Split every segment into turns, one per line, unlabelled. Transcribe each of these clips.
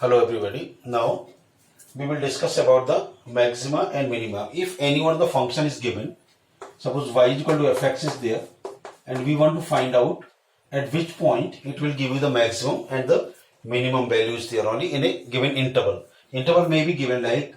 Hello everybody. Now we will discuss about the maxima and minima. If any one of the function is given, suppose y is equal to fx is there, and we want to find out at which point it will give you the maximum and the minimum values there only in a given interval. Interval may be given like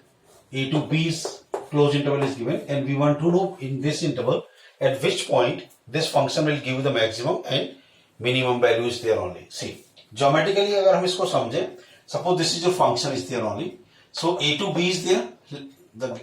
a to b's closed interval is given, and we want to know in this interval at which point this function will give you the maximum and minimum values there only. See, geometrically अगर हम इसको समझें, suppose this is your function is there only. So a to b is there. The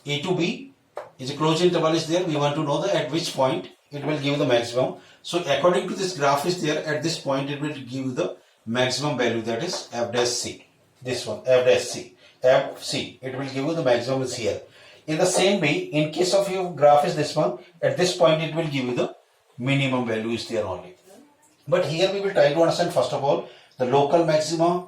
a to b is a closed interval is there. We want to know that at which point it will give the maximum. So according to this graph is there, at this point it will give you the maximum value, that is f dash c. This one f dash c. F c. It will give you the maximum is here. In the same way, in case of your graph is this one, at this point it will give you the minimum value is there only. But here we will try to understand first of all the local maxima,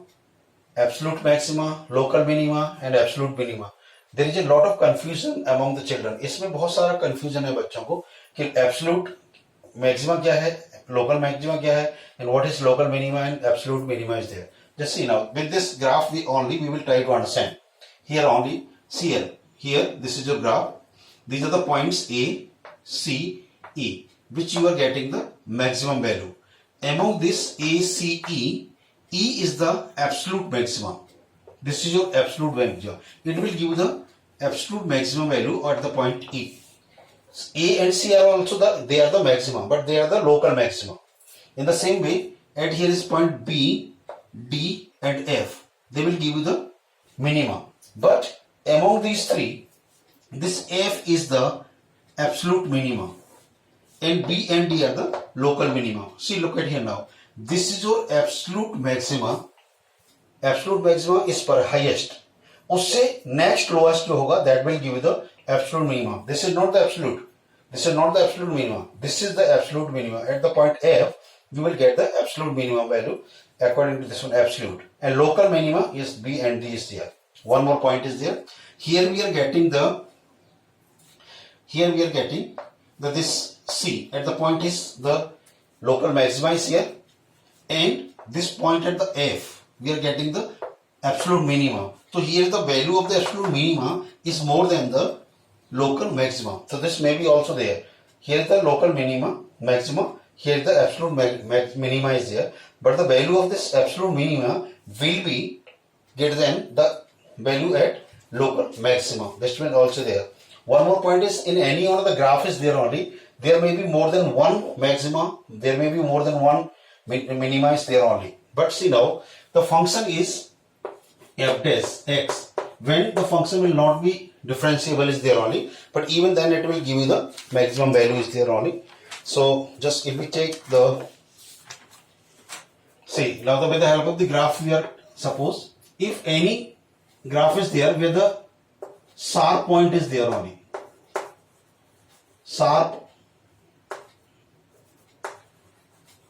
absolute maxima, local minima and absolute minima. There is a lot of confusion among the children. इसमें बहुत सारा confusion है बच्चों को कि absolute maxima क्या है, local maxima क्या है, and what is local minima and absolute minima is there. Just see now, with this graph we will try to understand. Here only, see here this is your graph. These are the points A, C, E, which you are getting the maximum value. Among this A, C, E is the absolute maximum. This is your absolute maximum. It will give the absolute maximum value at the point E. A and C are also they are the maximum, but they are the local maximum. In the same way, at here is point B, D and F. They will give you the minimum. But among these three, this F is the absolute minimum, and B and D are the local minimum. See, look at here now. This is your absolute maxima. Absolute maxima is per highest. उससे next lowest जो होगा, that will give you the absolute minimum. This is not the absolute. This is not the absolute minimum. This is the absolute minimum. At the point F, you will get the absolute minimum value according to this one absolute. And local minima is B and D is there. One more point is there. Here we are getting this C at the point is the local maxima is here, and this point at the F we are getting the absolute minimum. So here the value of the absolute minima is more than the local maximum. So this may be also there. Here is the local minima, maximum. Here the absolute minima is there, but the value of this absolute minima will be greater than the value at local maximum. This one also there. One more point is, in any one of the graph is there only, there may be more than one maxima, there may be more than one minima is there only. But see now, the function is f dash x. When the function will not be differentiable is there only, but even then it will give you the maximum value is there only. So just if we take the, see now with the help of the graph we are, suppose if any graph is there where the sharp point is there only, sharp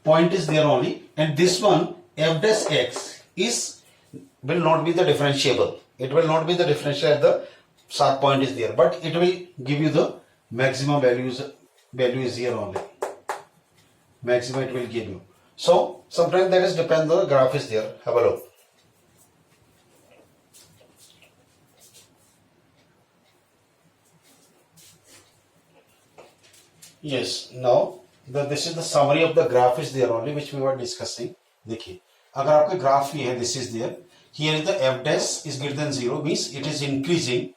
point is there only, and this one f dash x will not be the differentiable. It will not be the differential at the sharp point is there, but it will give you the maximum value is here only. Maximum it will give you. So sometimes that is depend on the graph is there. Have a look. Yes, now this is the summary of the graph is there only, which we were discussing. देखिए, अगर आपका graph ये है, this is there. Here is the f dash is greater than 0, means it is increasing.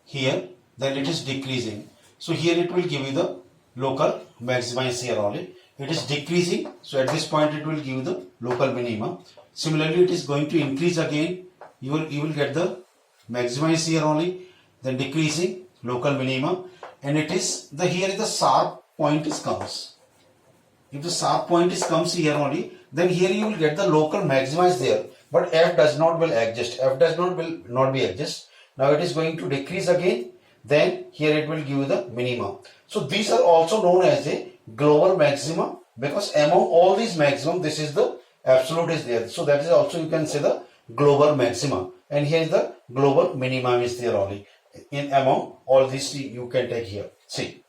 Here, then it is decreasing. So here it will give you the local maxima is here only. It is decreasing. So at this point it will give you the local minima. Similarly, it is going to increase again. You will get the maxima is here only. Then decreasing, local minima, and it is the here is the sharp point is comes. If the sharp point is comes here only, then here you will get the local maxima is there, but f does not will exist. F does not will not be exist. Now it is going to decrease again. Then here it will give you the minimum. So these are also known as a global maxima, because among all these maximum, this is the absolute is there. So that is also you can say the global maxima, and here is the global minimum is there only. In among all these you can take here. See,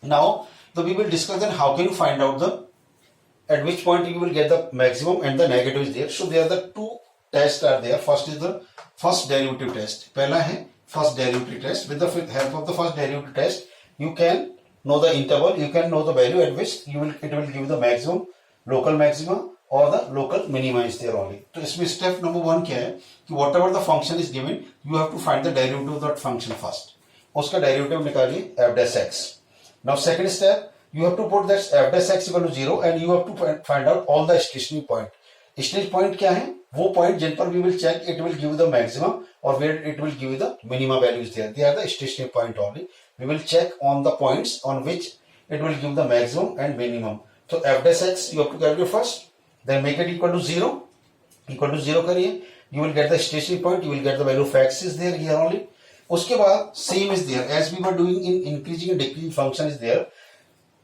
now we will discuss then how can you find out the at which point you will get the maximum and the negative is there. So there are the two tests are there. First is the first derivative test. पहला है first derivative test. With the help of the first derivative test, you can know the interval, you can know the value at which it will give the maximum, local maxima or the local minima is there only. तो इसमें step number 1 क्या है कि whatever the function is given, you have to find the derivative of that function first. उसका derivative निकालिए f dash x. Now second step, you have to put that f dash x equal to 0 and you have to find out all the stationary point. Stationary point क्या है? वो point जिन पर we will check it will give the maximum or where it will give the minima values there. They are the stationary point only. We will check on the points on which it will give the maximum and minimum. So f dash x you have to calculate first, then make it equal to 0. Equal to 0 करिए, you will get the stationary point, you will get the value of x is there here only. उसके बाद same is there as we were doing in increasing and decreasing function is there.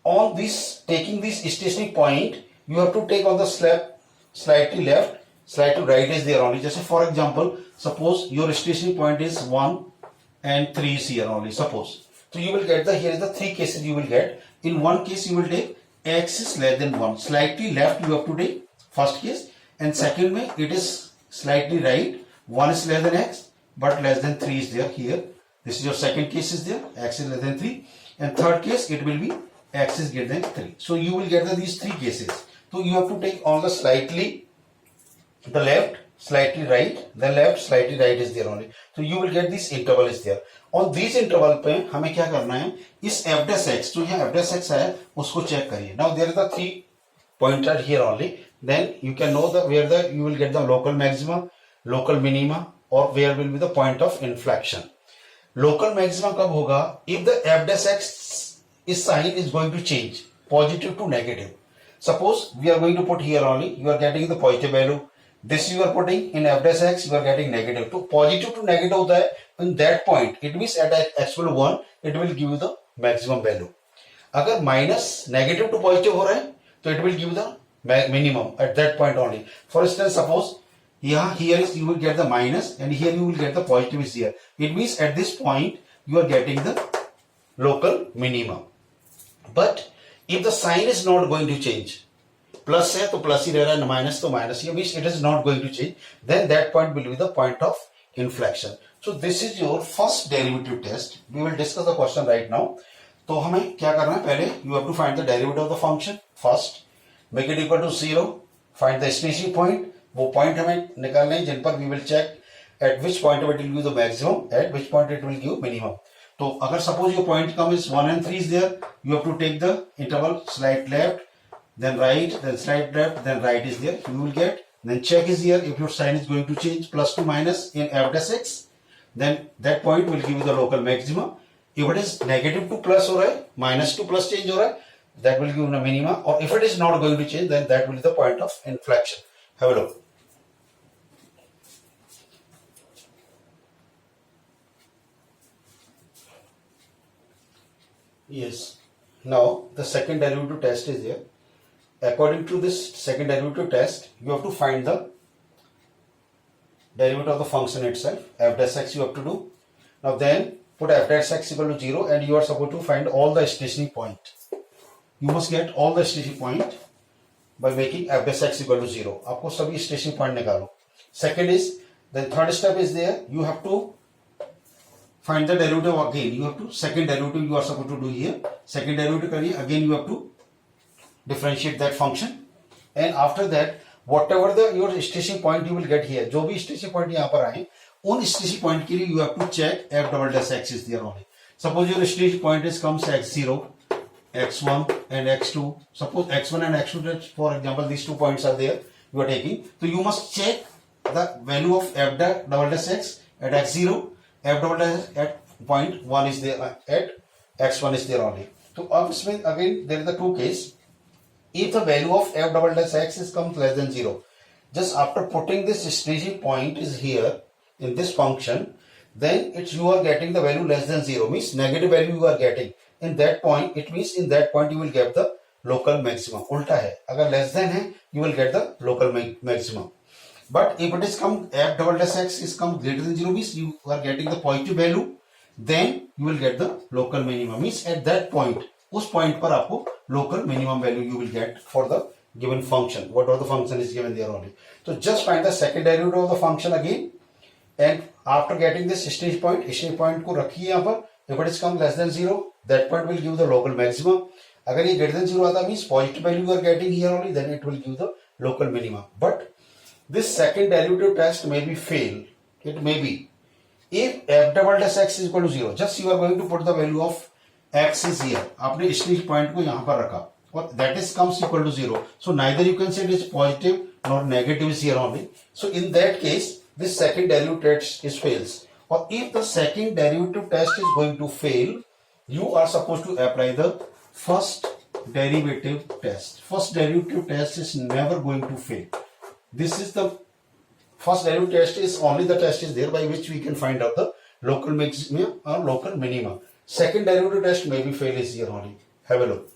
On this taking this stationary point, you have to take on the slab slightly left, slightly right is there only. Just for example, suppose your stationary point is 1 and 3 is here only. Suppose. So you will get the here is the 3 cases you will get. In one case you will take x is less than 1. Slightly left you have to take first case, and second way it is slightly right. 1 is less than x but less than 3 is there here. This is your second case is there. X is less than 3. And third case it will be x is greater than 3. So you will get these 3 cases. So you have to take on the slightly the left, slightly right, then left, slightly right is there only. So you will get this interval is there. On these interval पे हमें क्या करना है, इस f dash x जो यहाँ f dash x है उसको चेक करिए. Now there is the 3 pointer here only. Then you can know the where the you will get the local maxima, local minima or where will be the point of inflection. Local maxima कब होगा? If the f dash x is sign is going to change positive to negative. Suppose we are going to put here only, you are getting the positive value. This you are putting in f dash x, you are getting negative. तो positive to negative होता है in that point. It means at x equal to 1, it will give you the maximum value. अगर minus negative to positive हो रहा है, तो it will give the minimum at that point only. For instance, suppose here is you will get the minus and here you will get the positive is here. It means at this point you are getting the local minimum. But if the sign is not going to change, plus है तो plus ही रह रहा है, minus तो minus he, means it is not going to change, then that point will be the point of inflection. So this is your first derivative test. We will discuss the question right now. तो हमें क्या करना है, पहले you have to find the derivative of the function first, make it equal to 0, find the stationary point. वो point हमें निकालना है जिन पर we will check at which point it will give the maximum, at which point it will give minimum. तो अगर suppose your point come is 1 and 3 is there, you have to take the interval slight left, then right, then slight left, then right is there. You will get, then check is here if your sign is going to change plus to minus in f dash x, then that point will give you the local maxima. If it is negative to plus हो रहा है, minus to plus change हो रहा है, that will give you the minima. Or if it is not going to change, then that will be the point of inflection. Have a look. Yes. Now the second derivative test is here. According to this second derivative test, you have to find the derivative of the function itself. F dash x you have to do. Now then put f dash x equal to 0 and you are supposed to find all the stationary point. You must get all the stationary point by making f dash x equal to 0. आपको सभी stationary point निकालो. Second is, then third step is there. You have to find the derivative again. You have to second derivative you are supposed to do here. Second derivative करिए, again you have to differentiate that function, and after that whatever the your stationary point you will get here, जो भी stationary point यहाँ पर आए, उन stationary point के लिए you have to check f double dash x is there only. Suppose your stationary point is comes x0, x1 and x2. Suppose x1 and x2, for example, these 2 points are there you are taking. So you must check the value of f double dash x at x0, f double dash at point 1 is there, at x1 is there only. So अब इसमें again there is the two case. If the value of f double dash x is comes less than 0, just after putting this staging point is here in this function, then it's you are getting the value less than 0, means negative value you are getting. In that point, it means in that point you will get the local maximum. उल्टा है, अगर less than है, you will get the local maximum. But if it is come f double dash x is come greater than 0, means you are getting the positive value, then you will get the local minimum. Means at that point, उस point पर आपको local minimum value you will get for the given function, whatever the function is given there only. So just find the second derivative of the function again, and after getting this stage point को रखिए यहाँ पर. If it is come less than 0, that point will give the local maximum. अगर ये greater than 0 आता means positive value you are getting here only, then it will give the local minimum. But this second derivative test may be fail. It may be if f double dash x is equal to 0. Just you are going to put the value of x is here. आपने stage point को यहाँ पर रखा और that is comes equal to 0. So neither you can say it is positive nor negative is here only. So in that case, this second derivative test is fails. Or if the second derivative test is going to fail, you are supposed to apply the first derivative test. First derivative test is never going to fail. This is the first derivative test is only the test is there by which we can find out the local maximum or local minimum. Second derivative test may be fail is here only. Have a look.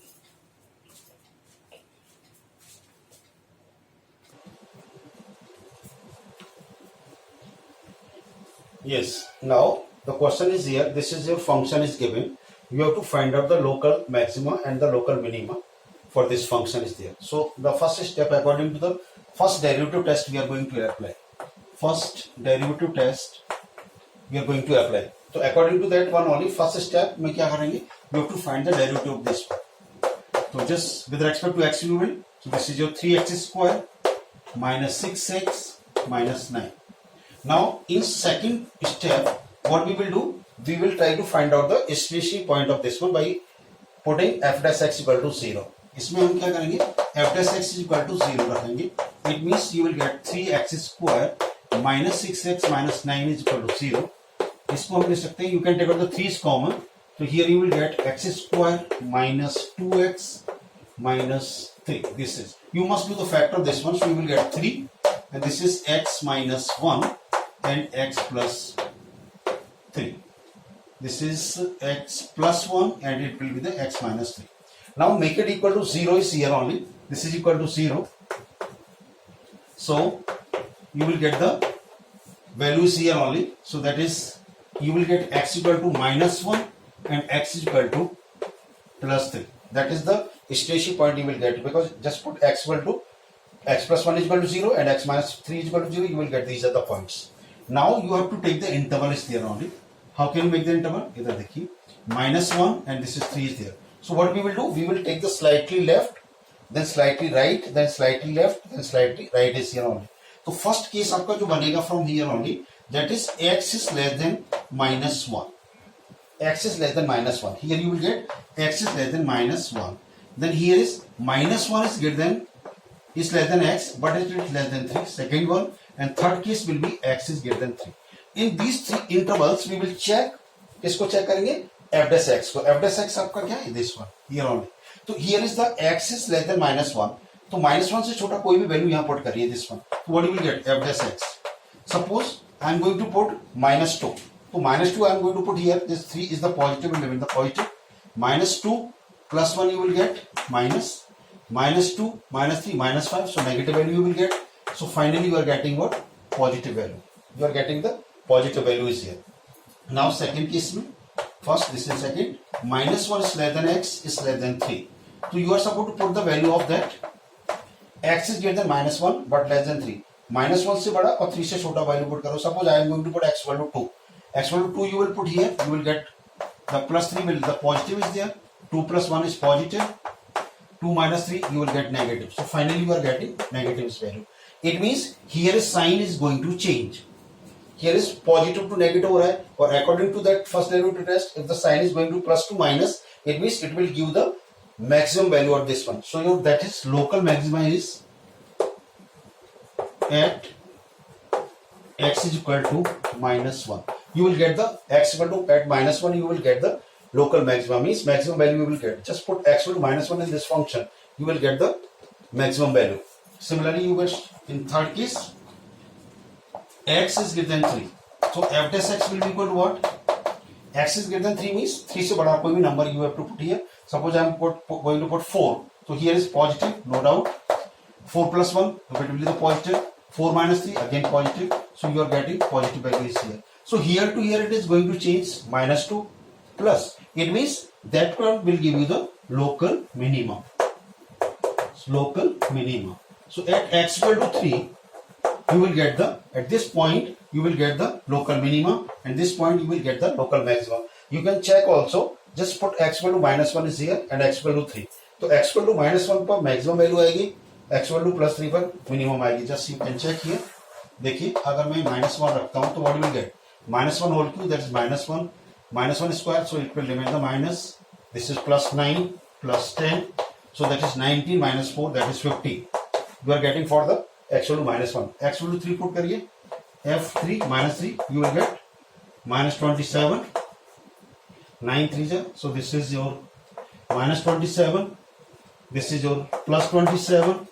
Yes. Now the question is here. This is your function is given. You have to find out the local maxima and the local minima for this function is there. So the first step according to the first derivative test we are going to apply. First derivative test we are going to apply. So according to that one only first step में क्या करेंगे? You have to find the derivative of this one. So just with respect to x we will. So this is your 3x square minus 6x minus 9. Now in second step what we will do? We will try to find out the stretching point of this one by putting f dash x equal to 0. इसमें हम क्या करेंगे? f dash x equal to 0 रखेंगे. It means you will get 3x square minus 6x minus 9 is equal to 0. इसको हम ले सकते हैं. You can take out the 3 is common. So here you will get x square minus 2x minus 3. This is. You must do the factor of this one. So you will get 3 and this is x minus 1 and x plus 3. This is x plus 1 and it will be the x minus 3. Now make it equal to 0 is here only. This is equal to 0. So you will get the values here only. So that is you will get x equal to minus 1 and x is equal to plus 3. That is the station point you will get because just put x equal to x plus 1 is equal to 0 and x minus 3 is equal to 0. You will get these are the points. Now you have to take the interval is there only. How can you make the interval? इधर देखिए minus 1 and this is 3 is there. So what we will do? We will take the slightly left, then slightly right, then slightly left, then slightly right is here only. So first case आपका जो बनेगा from here only, that is x is less than minus 1. X is less than minus 1. Here you will get x is less than minus 1. Then here is minus 1 is greater than is less than x, but it is less than 3. Second one and third case will be x is greater than 3. In these three intervals we will check. किसको check करेंगे? f dash x को. f dash x आपका क्या है? This one here only. तो here is the x is less than minus 1. तो minus 1 से छोटा कोई भी value यहाँ put करिए this one. So what you will get? f dash x. Suppose I am going to put minus 2. So minus 2 I am going to put here. This 3 is the positive element. The positive minus 2 plus 1 you will get minus 2 minus 3 minus 5. So negative value you will get. So finally you are getting what? Positive value. You are getting the positive value is here. Now second case में first this is second minus 1 is less than x is less than 3. So you are supposed to put the value of that x is greater than minus 1 but less than 3. Minus 1 से बड़ा और 3 से छोटा value put करो. Suppose I am going to put x equal to 2. X equal to 2 you will put here. You will get the plus 3 will the positive is there. 2 plus 1 is positive. 2 minus 3 you will get negative. So finally you are getting negative value. It means here is sign is going to change. Here is positive to negative हो रहा है और according to that first derivative test, if the sign is going to plus to minus, it means it will give the maximum value of this one. So your that is local maxima is at x is equal to minus 1. You will get the x equal to at minus 1. You will get the local maxima means maximum value you will get. Just put x equal to minus 1 in this function. You will get the maximum value. Similarly, you will in third case. X is greater than 3. So f dash x will be equal to what? X is greater than 3 means 3 से बड़ा कोई भी number you have to put here. Suppose I am going to put 4. So here is positive, no doubt. 4 plus 1, so it will be the positive. 4 minus 3, again positive. So you are getting positive value is here. So here to here it is going to change minus 2 plus. It means that one will give you the local minimum. local minima. So at x equal to 3, you will get the, at this point you will get the local minimum, and this point you will get the local maximum. You can check also, just put x equal to -1 is here and x equal to 3. तो x equal to -1 पर maximum value आएगी, x equal to +3 पर minimum आएगी. Just you can check here. देखिए अगर मैं -1 रखता हूं तो what will get, -1 whole cube, that is -1, -1 square, so it will remain the minus. This is +9 +10, so that is 19 -4, that is 50. You are getting for the x equal to -1. x equal to 3 put करिए, f3 -3 you will get -27, 9 3, so this is your -27, this is your +27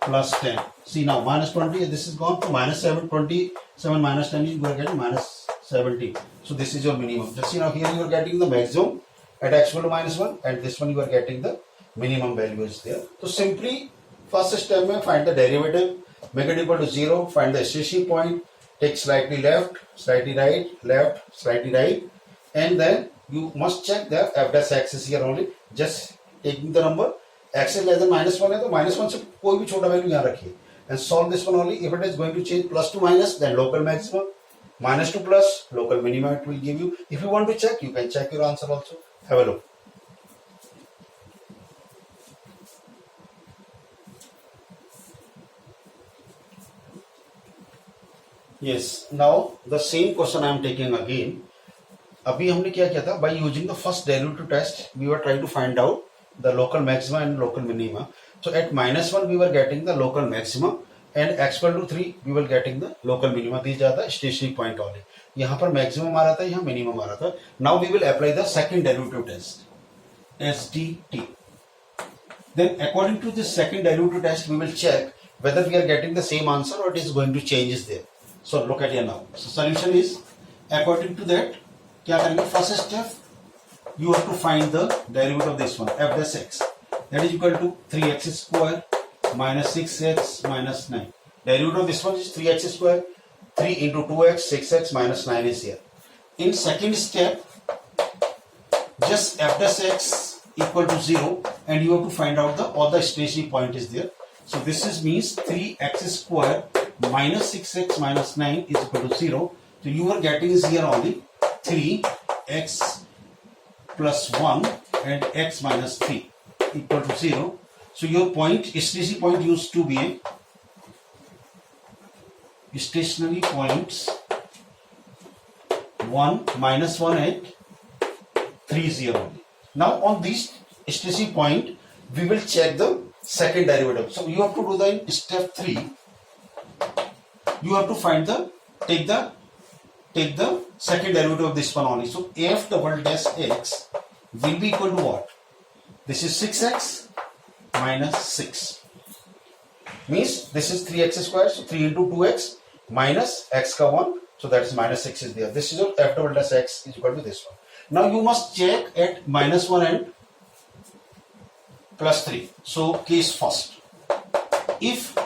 +10. See now -20, this is gone to -7, 27 -10, you are getting -70. So this is your minimum. Just see now here you are getting the maximum at x equal to -1, and this one you are getting the minimum value is there. So simply first step में find the derivative, make it equal to 0, find the stationary point, take slightly left, slightly right, left, slightly right, and then you must check the f dash x is here only. Just taking the number x is less than -1 है तो -1 से कोई भी छोटा value यहाँ रखिए, and solve this one only. If it is going to change plus to minus, then local maximum, minus to plus, local minimum it will give you. If you want to check, you can check your answer also. Have a look. Yes, now the same question I am taking again. अभी हमने क्या किया था, by using the first derivative test we were trying to find out the local maxima and local minima. So at -1 we were getting the local maxima, and x equal to 3 we were getting the local minima. दी जाता stationary point only. यहाँ पर maximum आ रहा था, यहाँ minimum आ रहा था. Now we will apply the second derivative test, SDT. Then according to this second derivative test we will check whether we are getting the same answer or it is going to change is there. So look at here now. So solution is according to that. क्या करेंगे, first step you have to find the derivative of this one f dash x, that is equal to 3x square minus 6x minus 9. Derivative of this one is 3x square, 3 into 2x, 6x minus 9 is here. In second step, just f dash x equal to 0, and you have to find out the all the stationary point is there. So this is means 3x square minus 6x minus 9 is equal to 0. So you are getting is here only 3x plus 1 and x minus 3 equal to 0. So your point, stationary point used to be stationary points 1 minus 1 at 3 0. Now on this stationary point we will check the second derivative. So you have to do the in step 3, you have to find the take the second derivative of this one only. So f double dash x will be equal to what? This is 6x minus 6. Means this is 3x square, so 3 into 2x minus x ka 1, so that is minus 6 is there. This is your f double dash x is equal to this one. Now you must check at -1 and +3. So case first. If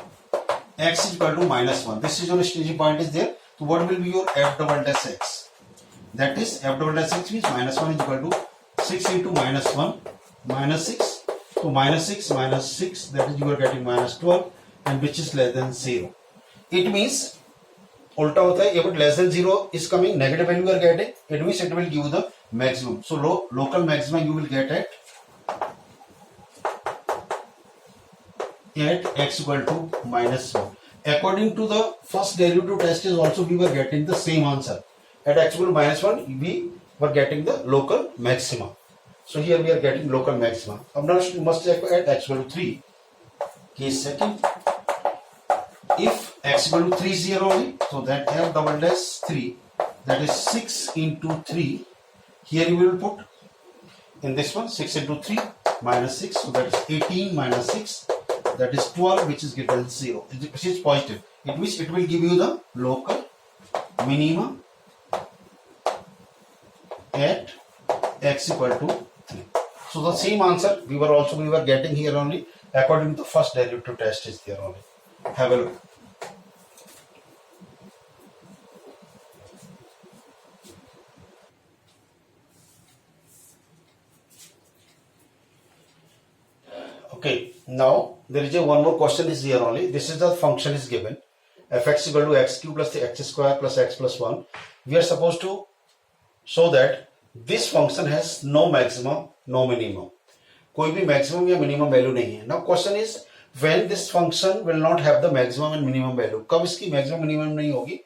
x is equal to -1, this is your staging point is there. So what will be your f double dash x? That is f double dash x means -1 is equal to 6 into -1 minus 6. So -6 minus 6, that is you are getting -12, and which is less than 0. It means उल्टा होता है, if it less than 0 is coming, negative value you are getting, it means it will give you the maximum. So local maximum you will get at x equal to -1. According to the first derivative test is also we were getting the same answer. At x equal to -1 we were getting the local maxima. So here we are getting local maxima. Now you must check at x equal to 3. Case second, if x equal to 3 0 only, so that f double dash 3, that is 6 into 3. Here you will put in this one 6 into 3 minus 6, so that is 18 minus 6. That is 12, which is greater than 0. Which is positive. It means it will give you the local minima at x equal to 3. So the same answer we were getting here only according to the first derivative test is there only. Have a look. Okay, now there is a one more question is here only. This is the function is given fx equal to x cube plus x square plus x plus 1. We are supposed to show that this function has no maximum, no minimum. कोई भी maximum या minimum value नहीं है. Now question is when this function will not have the maximum and minimum value. कब इसकी maximum minimum नहीं होगी?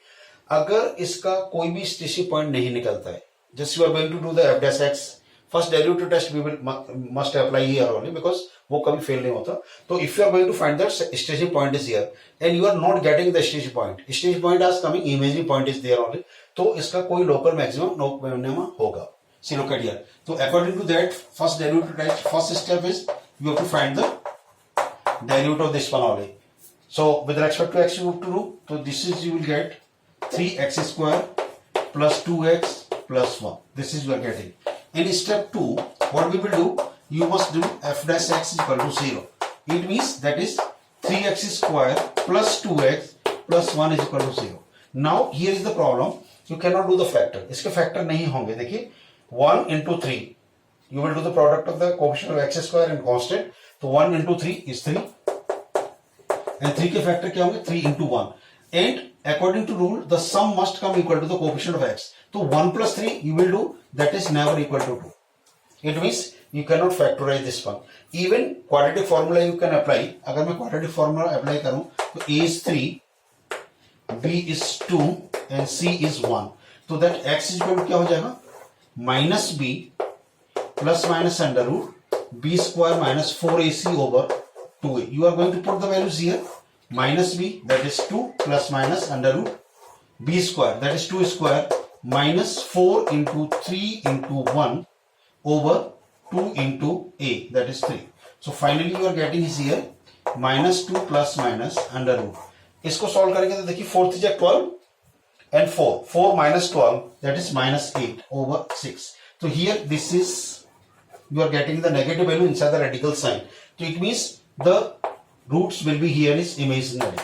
अगर इसका कोई भी स्टेशनरी पॉइंट नहीं निकलता है. Just you are going to do the f dash x. First derivative test we will must apply here only because वो कभी फेल नहीं होता. तो if you are going to find that stationary point is here and you are not getting the stationary point is coming, imaginary point is there only. तो इसका कोई local maximum, no minimum होगा. See look at here. So according to that, first derivative test, first step is you have to find the derivative of this one only. So with respect to x you have to do. So this is you will get 3x square plus 2x plus 1. This is you are getting. In step 2, what we will do, you must do f dash x is equal to 0. It means that is 3x square plus 2x plus 1 is equal to 0. Now here is the problem, you cannot do the factor. इसके factor नहीं होंगे. देखिए 1 into 3, you will do the product of the coefficient of x square and constant. तो 1 into 3 is 3 and 3 के factor क्या होंगे? 3 into 1. And according to rule, the sum must come equal to the coefficient of x. So 1 plus 3 you will do, that is never equal to 2. It means you cannot factorize this one. Even quadratic formula you can apply. अगर मैं quadratic formula apply करूं तो a is 3, b is 2 and c is 1. तो that x is equal to क्या हो जाएगा? Minus b plus minus under root b square minus 4ac over 2a. You are going to put the values here. Minus b, that is 2 plus minus under root b square, that is 2 square minus 4 into 3 into 1 over 2 into a, that is 3. So finally you are getting is here minus 2 plus minus under root. इसको solve करेंगे तो देखिए 4 3 12 and 4 minus 12, that is minus 8 over 6. So here this is you are getting the negative value inside the radical sign. So it means the roots will be here is imaginary.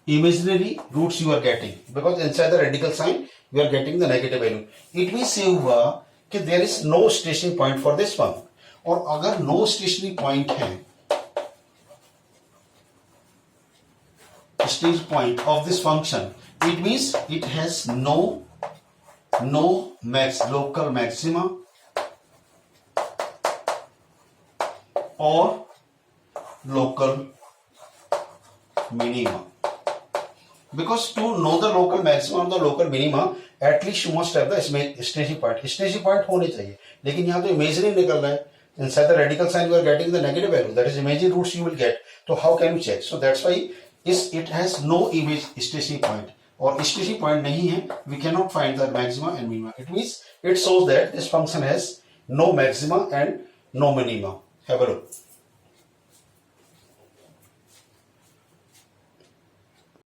Imaginary roots you are getting because inside the radical sign you are getting the negative value. It means ये हुआ कि there is no stationary point for this one. और अगर no stationary point है, stationary point of this function, it means it has no local maxima or local minima. Because to know the local maxima or the local minima, at least you must have the stationary point. Stationary point होने चाहिए. लेकिन यहाँ तो imaginary निकल रहा है. Inside the radical sign you are getting the negative value. That is imaginary roots you will get. So how can you check? So that's why it has no image stationary point. और stationary point नहीं है, we cannot find the maxima and minima. It means it shows that this function has no maxima and no minima. Have a look.